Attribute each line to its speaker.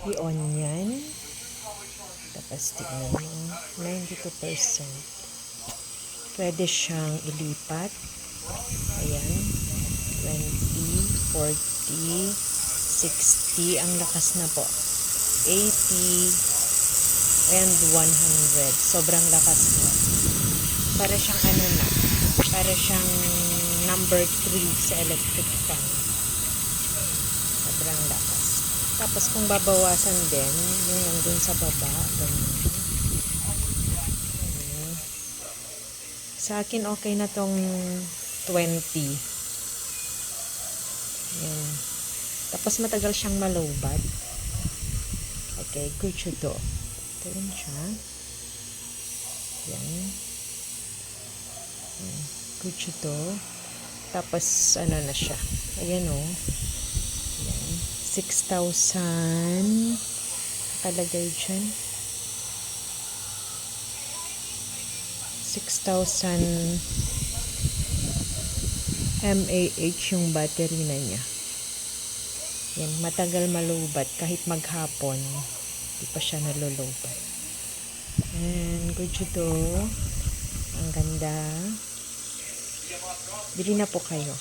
Speaker 1: i-on yan. Tapos tignan mo, 92%. Pwede siyang ilipat. Ayan. 20, 40, 60. Ang lakas na po. 80 and 100. Sobrang lakas po. Para siyang ano na. Para siyang number 3 sa electric fan. Sobrang lakas. Tapos kung babawasan din, yung nandun sa baba, ganyan. Sa akin, okay na tong 20. Yan. Tapos matagal siyang malowbat. Okay, kuchuto. Ito rin siya. Yan. Kuchuto. Tapos, ano na siya. Ayan o. 6,000. Nakalagay dyan. 6,000 mAh yung battery na niya. Yan, matagal malubat. Kahit maghapon, di pa siya nalulubat. And, good to. Ang ganda. Bili na po kayo.